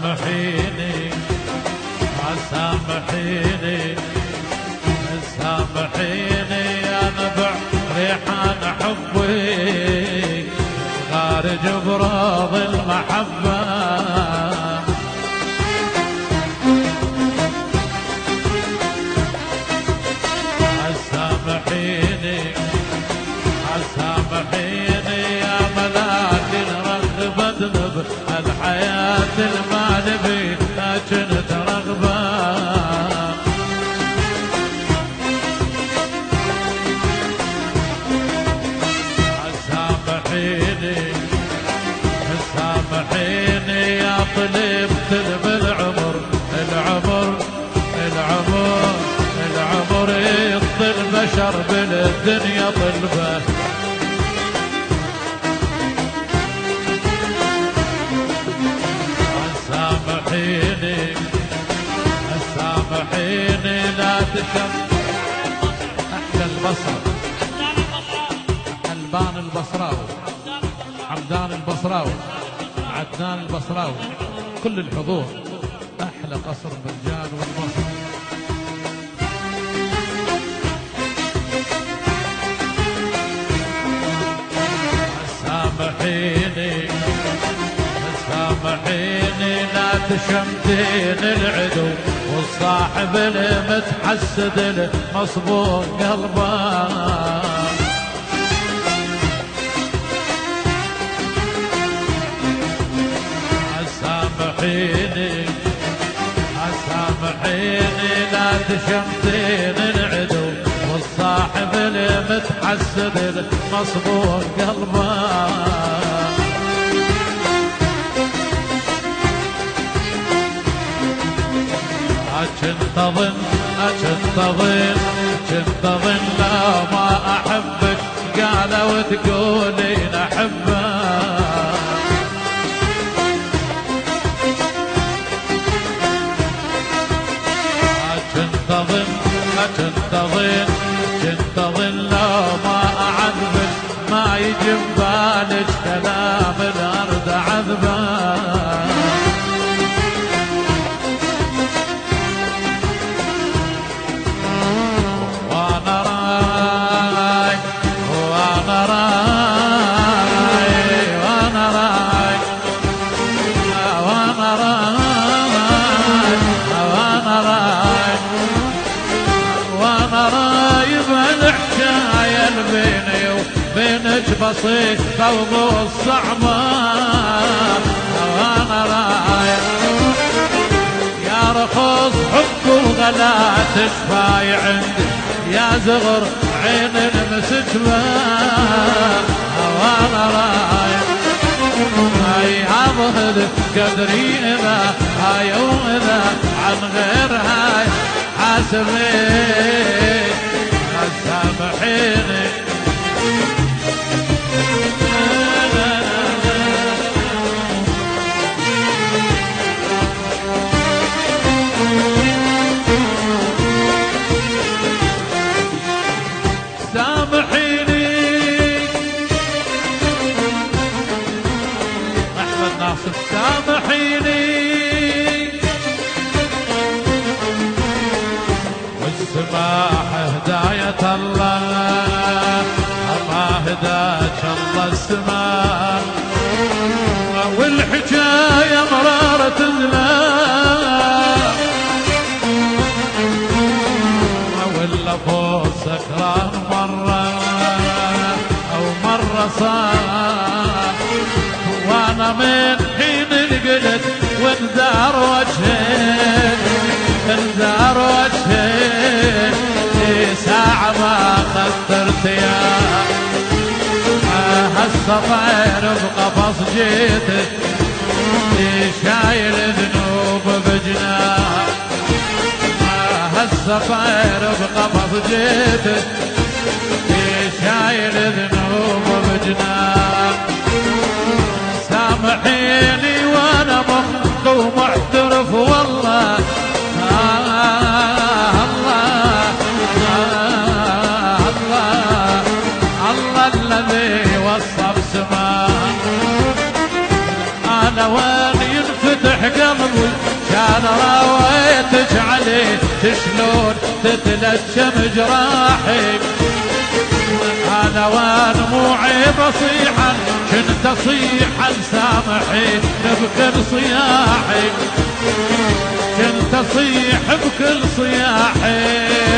سامحيني سامحيني سامحيني يا نبع ريحان حبي خارج براض المحبة سامحيني سامحيني يا ملاك الرغبة اذنب الحياة ما نبي كنت رغبة سامحيني يا طلبت بالعمر العمر يطل البشر بالدنيا طلبه سامحيني لا تشم احلى البصر البان البصراوي حمدان البصراوي عدنان البصراوي كل الحضور احلى قصر مرجان والبصر سامحيني لا تشمتين العدو والصاحب المتحسد المصبوغ قلبه سامحيني لا تشمتين العدو والصاحب المتحسد المصبوغ قلبه كنت اظن لا ما احبك قالوا تقولين احبك كنت اظن لا ما اعذبك ما يجي ببالك كلام الارض عذبك بسيط قلب الصعبان وانا رايح يا رخص حب وغلا تشفاي عندي يا زغر عين المسكبان وانا رايح هاي هضهد قدري اذا هاي واذا عن غير هاي حاسبي سامحيني سامحيني والسماح هداية الله ما هداك الله السماح والحكاية مرارة تزلق ولا فوق سكران مرة أو مرة صار وانا من حين انقلت وانذار وجهك ساعة ما خطرت يا هالصفير بقفص جيتك شايل ذنوب بجناح هالصفير بقفص جيتك شايل ذنوب بجناح سامحيني وانا مخطو ومعترف والله الله الذي وصف سماه انا وين ينفتح قلبي تجعلي شلون تتلجم جراحي. انا ودموعي بصيحا كنت اصيحا سامحي بكل صياحي، كنت اصيح بكل صياحي.